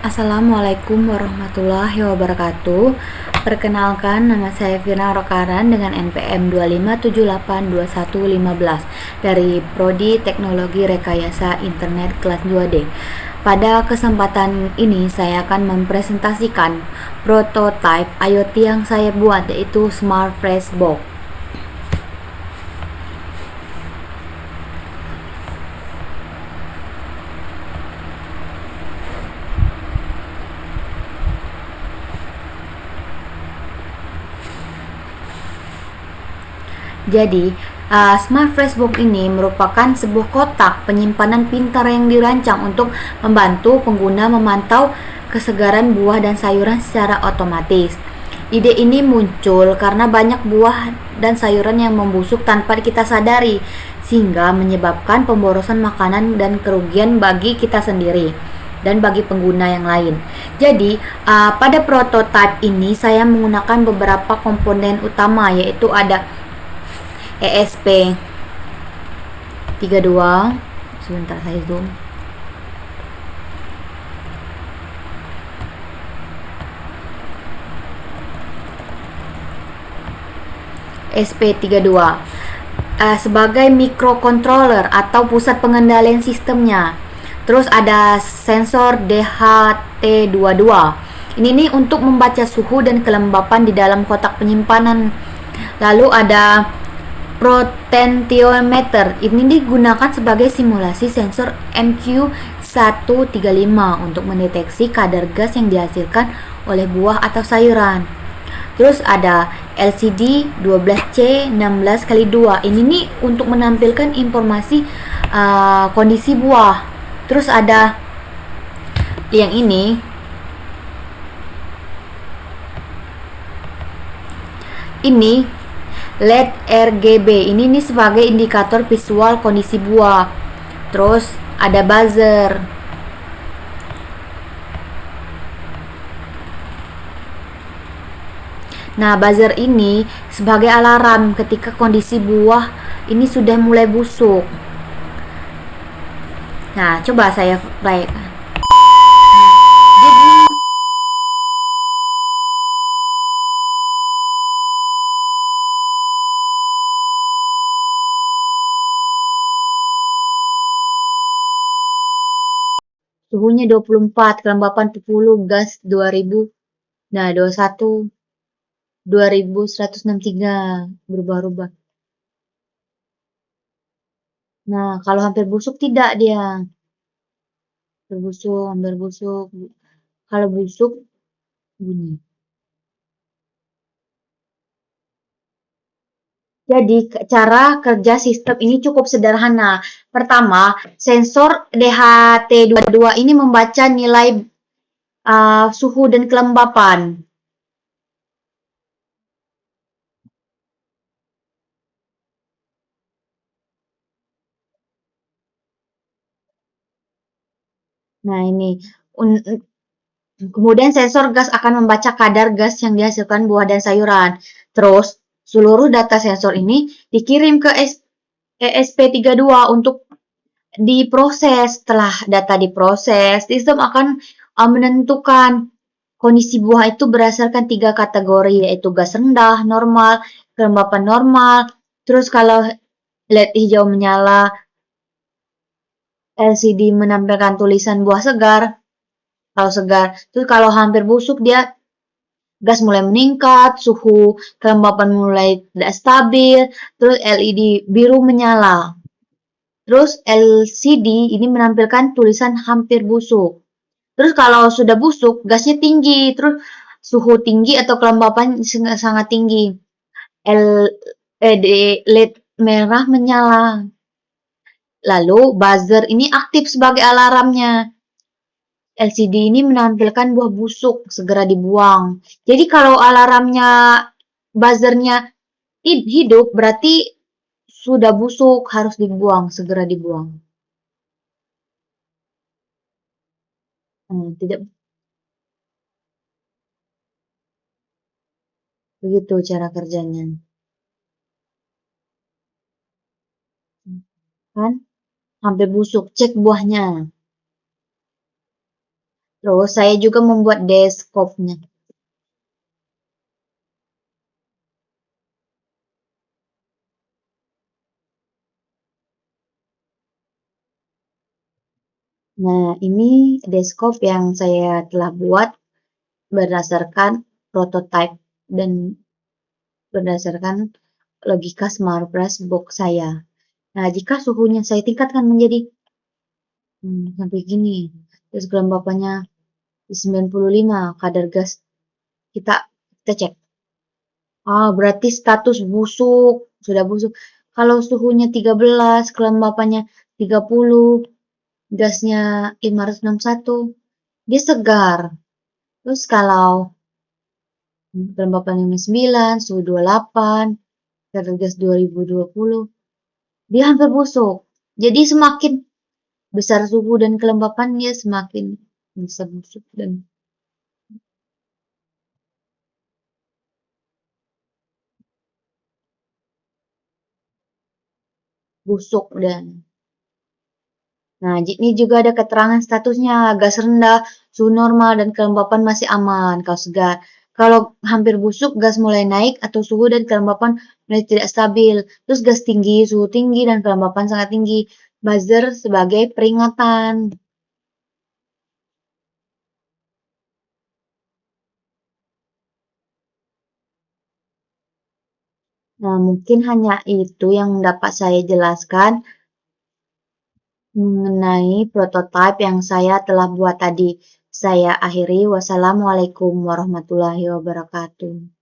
Assalamualaikum warahmatullahi wabarakatuh. Perkenalkan, nama saya Firna Rokaran dengan NPM 2578215 dari Prodi Teknologi Rekayasa Internet kelas 2D. Pada kesempatan ini saya akan mempresentasikan prototipe IoT yang saya buat, yaitu Smart Fresh Box. Jadi, Smart Freshbox ini merupakan sebuah kotak penyimpanan pintar yang dirancang untuk membantu pengguna memantau kesegaran buah dan sayuran secara otomatis. Ide ini muncul karena banyak buah dan sayuran yang membusuk tanpa kita sadari, sehingga menyebabkan pemborosan makanan dan kerugian bagi kita sendiri dan bagi pengguna yang lain. Jadi, pada prototipe ini saya menggunakan beberapa komponen utama, yaitu ada ESP32. Sebentar, saya zoom. ESP32 sebagai microcontroller atau pusat pengendalian sistemnya. Terus ada sensor DHT22. Ini nih untuk membaca suhu dan kelembapan di dalam kotak penyimpanan. Lalu ada potentiometer. Ini digunakan sebagai simulasi sensor MQ135 untuk mendeteksi kadar gas yang dihasilkan oleh buah atau sayuran. Terus ada LCD 12C16x2. Ini nih untuk menampilkan informasi kondisi buah. Terus ada yang ini LED RGB. Ini nih sebagai indikator visual kondisi buah. Terus ada buzzer. Nah, buzzer ini sebagai alarm ketika kondisi buah ini sudah mulai busuk. Nah, coba saya play. Suhunya 24, kelembapan 40, gas 2000. Nah, 21, 2163, berubah-ubah. Nah, kalau hampir busuk tidak dia. Berbusuk, hampir busuk. Kalau busuk, bunyi. Jadi, cara kerja sistem ini cukup sederhana. Pertama, sensor DHT22 ini membaca nilai suhu dan kelembapan. Nah, ini. Kemudian sensor gas akan membaca kadar gas yang dihasilkan buah dan sayuran. Terus, seluruh data sensor ini dikirim ke ESP32 untuk diproses. Setelah data diproses, sistem akan menentukan kondisi buah itu berdasarkan 3 kategori, yaitu gas rendah, normal, kelembapan normal. Terus kalau LED hijau menyala, LCD menampilkan tulisan buah segar. Kalau segar, terus kalau hampir busuk dia gas mulai meningkat, suhu kelembapan mulai tidak stabil, terus LED biru menyala. Terus LCD ini menampilkan tulisan hampir busuk. Terus kalau sudah busuk, gasnya tinggi, terus suhu tinggi atau kelembapan sangat tinggi. LED merah menyala. Lalu buzzer ini aktif sebagai alarmnya. LCD ini menampilkan buah busuk, segera dibuang. Jadi kalau alarmnya, buzzernya hidup, berarti sudah busuk, harus dibuang, segera dibuang. Tidak begitu cara kerjanya. Kan? Hampir busuk, cek buahnya. Terus saya juga membuat deskopnya. Nah, ini deskop yang saya telah buat berdasarkan prototype dan berdasarkan logika Smart Box saya. Nah, jika suhunya saya tingkatkan menjadi sampai gini, terus kelembapannya di 95 kadar gas, kita kita cek. Berarti status busuk, sudah busuk. Kalau suhunya 13, kelembapannya 30, gasnya 561, dia segar. Terus kalau kelembapan 59, suhu 28, kadar gas 2020, dia hampir busuk. Jadi semakin besar suhu dan kelembapannya semakin bisa busuk dan busuk dan nah, ini juga ada keterangan statusnya gas rendah, suhu normal dan kelembapan masih aman kalau segar. Kalau hampir busuk, gas mulai naik atau suhu dan kelembapan mulai tidak stabil. Terus gas tinggi, suhu tinggi dan kelembapan sangat tinggi. Buzzer sebagai peringatan. Nah, mungkin hanya itu yang dapat saya jelaskan mengenai prototipe yang saya telah buat tadi. Saya akhiri. Wassalamualaikum warahmatullahi wabarakatuh.